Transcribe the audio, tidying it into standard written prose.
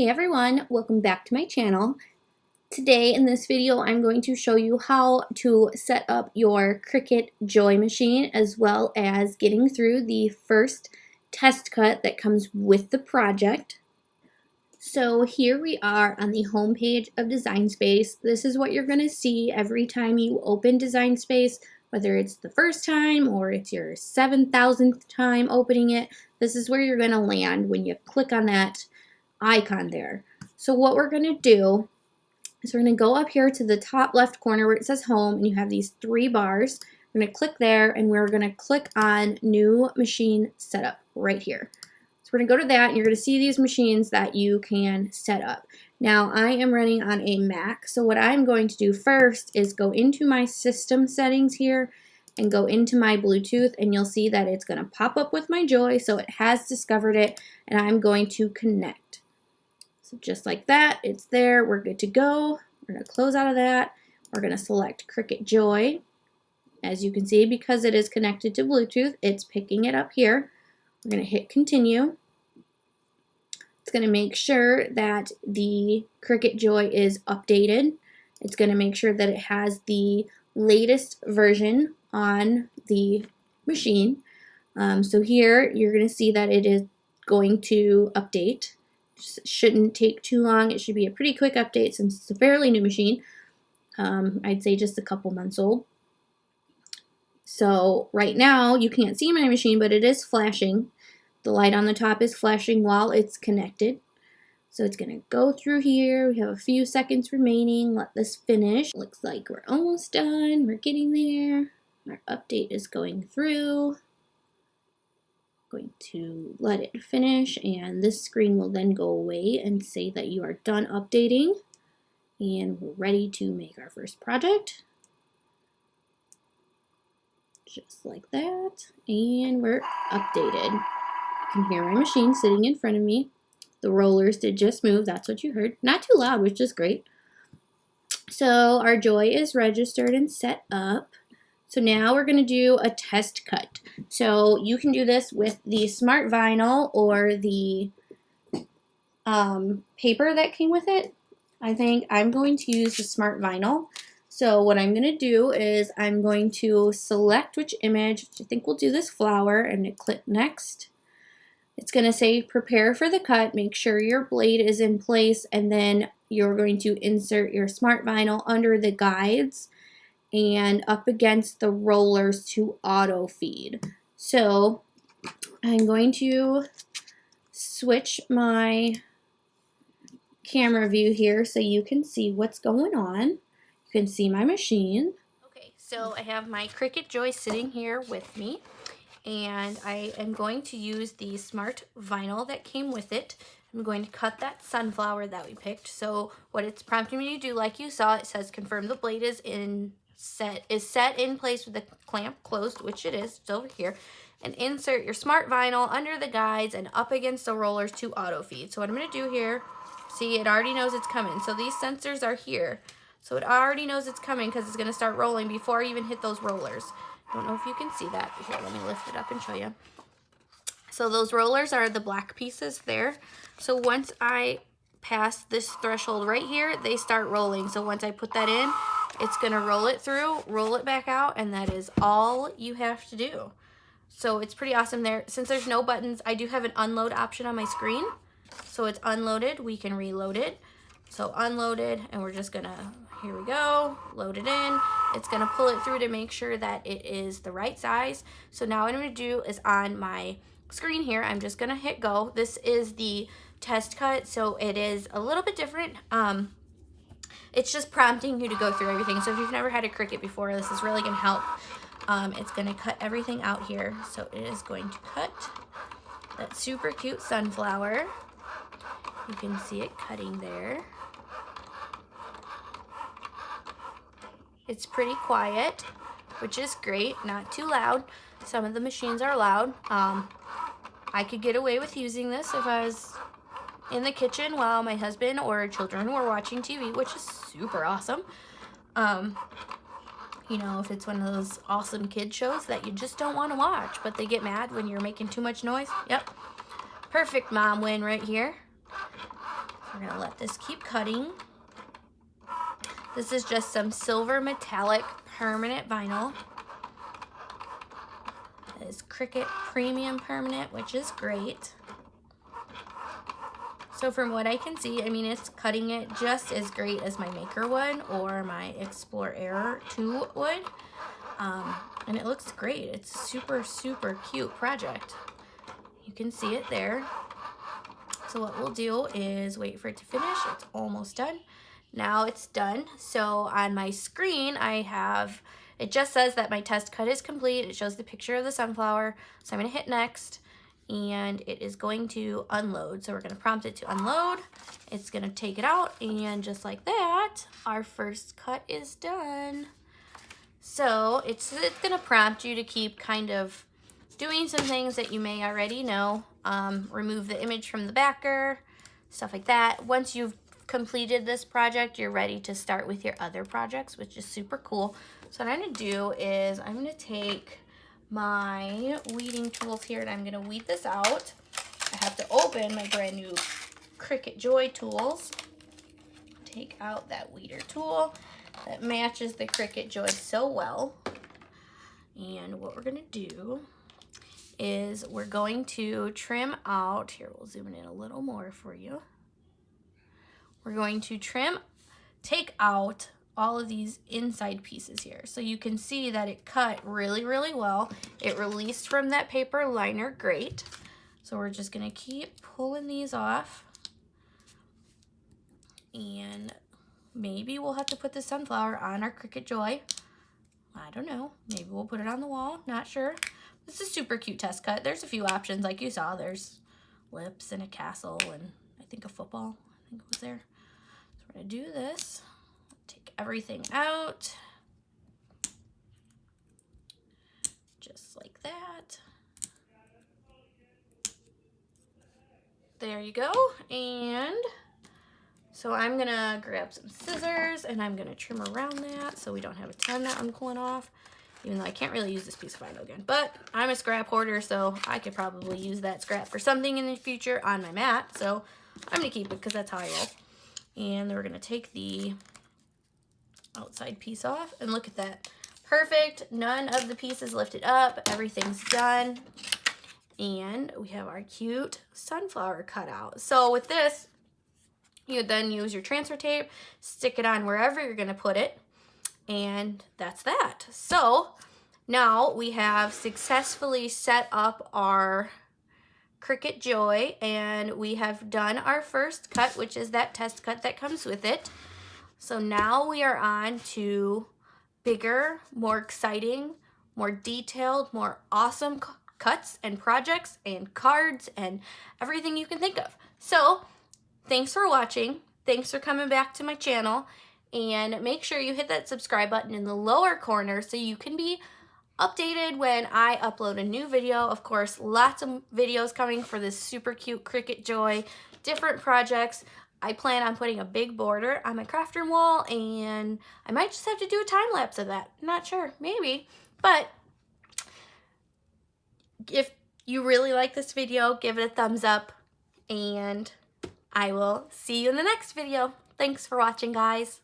Hey everyone, welcome back to my channel. Today in this video I'm going to show you how to set up your Cricut Joy machine as well as getting through the first test cut that comes with the project. So here we are on the home page of Design Space. This is what you're going to see every time you open Design Space, whether it's the first time or it's your 7,000th time opening it. This is where you're going to land when you click on that icon there. So what we're going to do is we're going to go up here to the top left corner where it says home and you have these three bars. We're going to click there and we're going to click on new machine setup right here. So we're going to go to that and you're going to see these machines that you can set up. Now I am running on a Mac, so what I'm going to do first is go into my system settings here and go into my Bluetooth, and you'll see that it's going to pop up with my Joy, so it has discovered it and I'm going to connect. So just like that, it's there, we're good to go. We're going to close out of that. We're going to select Cricut Joy. As you can see, because it is connected to Bluetooth, it's picking it up here. We're going to hit continue. It's going to make sure that the Cricut Joy is updated. It's going to make sure that it has the latest version on the machine. So here you're going to see that it is going to update. Shouldn't take too long. It should be a pretty quick update since it's a fairly new machine. I'd say just a couple months old. So right now you can't see my machine, but it is flashing. The light on the top is flashing while it's connected. So it's going to go through here. We have a few seconds remaining. Let this finish. Looks like we're almost done. We're getting there. Our update is going through. Going to let it finish, and this screen will then go away and say that you are done updating and we're ready to make our first project. Just like that, and we're updated. You can hear my machine sitting in front of me. The rollers did just move, that's what you heard. Not too loud, which is great. So our Joy is registered and set up. So now we're going to do a test cut. So you can do this with the smart vinyl or the paper that came with it. I think I'm going to use the smart vinyl. So what I'm going to do is I'm going to select which image. I think we'll do this flower and click next. It's going to say prepare for the cut. Make sure your blade is in place, and then you're going to insert your smart vinyl under the guides and up against the rollers to auto feed. So I'm going to switch my camera view here so you can see what's going on. You can see my machine. Okay, so I have my Cricut Joy sitting here with me, and I am going to use the smart vinyl that came with it. I'm going to cut that sunflower that we picked. So what it's prompting me to do, like you saw, it says confirm the blade is set in place with the clamp closed, which it is. It's over here. And insert your smart vinyl under the guides and up against the rollers to auto feed. So what I'm going to do here, see, it already knows it's coming. So these sensors are here. So it already knows it's coming because it's going to start rolling before I even hit those rollers. Don't know if you can see that. Here, let me lift it up and show you. So those rollers are the black pieces there. So once I pass this threshold right here, they start rolling. So once I put that in, it's going to roll it through, roll it back out, and that is all you have to do. So it's pretty awesome there. Since there's no buttons, I do have an unload option on my screen. So it's unloaded. We can reload it. So unloaded, and we're just going to, here we go, load it in. It's going to pull it through to make sure that it is the right size. So now what I'm going to do is on my screen here, I'm just going to hit go. This is the test cut, so it is a little bit different. It's just prompting you to go through everything. So if you've never had a Cricut before, this is really going to help. It's going to cut everything out here. So it is going to cut that super cute sunflower. You can see it cutting there. It's pretty quiet, which is great. Not too loud. Some of the machines are loud. I could get away with using this if I was in the kitchen while my husband or children were watching TV, which is super awesome. You know, if it's one of those awesome kid shows that you just don't want to watch, but they get mad when you're making too much noise. Yep. Perfect mom win right here. We're gonna let this keep cutting. This is just some silver metallic permanent vinyl. It is Cricut Premium Permanent, which is great. So from what I can see, I mean, it's cutting it just as great as my Maker would or my Explore Air 2 would. And it looks great. It's a super, super cute project. You can see it there. So what we'll do is wait for it to finish. It's almost done. Now it's done. So on my screen, it just says that my test cut is complete. It shows the picture of the sunflower. So I'm gonna hit next and it is going to unload. So we're gonna prompt it to unload. It's gonna take it out and just like that, our first cut is done. So it's gonna prompt you to keep kind of doing some things that you may already know. Remove the image from the backer, stuff like that. Once you've completed this project, you're ready to start with your other projects, which is super cool. So what I'm gonna do is I'm gonna take my weeding tools here and I'm gonna weed this out. I have to open my brand new Cricut Joy tools. Take out that weeder tool that matches the Cricut Joy so well. And what we're gonna do is we're going to trim out, here we'll zoom in a little more for you. We're going to take out all of these inside pieces here. So you can see that it cut really, really well. It released from that paper liner, great. So we're just gonna keep pulling these off. And maybe we'll have to put the sunflower on our Cricut Joy. I don't know, maybe we'll put it on the wall, not sure. This is a super cute test cut. There's a few options like you saw. There's lips and a castle and I think a football, I think it was there. So we're gonna do this, take everything out, just like that. There you go. And so I'm gonna grab some scissors and I'm gonna trim around that so we don't have a ton that I'm pulling off, even though I can't really use this piece of vinyl again. But I'm a scrap hoarder, so I could probably use that scrap for something in the future on my mat. So I'm gonna keep it because that's how I roll. And then we're gonna take the outside piece off and look at that. Perfect, none of the pieces lifted up, everything's done. And we have our cute sunflower cut out. So with this, you would then use your transfer tape, stick it on wherever you're gonna put it, and that's that. So now we have successfully set up our Cricut Joy and we have done our first cut, which is that test cut that comes with it. So now we are on to bigger, more exciting, more detailed, more awesome cuts and projects and cards and everything you can think of. So thanks for watching. Thanks for coming back to my channel. And make sure you hit that subscribe button in the lower corner so you can be updated when I upload a new video. Of course, lots of videos coming for this super cute Cricut Joy, different projects. I plan on putting a big border on my craft room wall and I might just have to do a time lapse of that. Not sure, maybe. But if you really like this video, give it a thumbs up and I will see you in the next video. Thanks for watching, guys.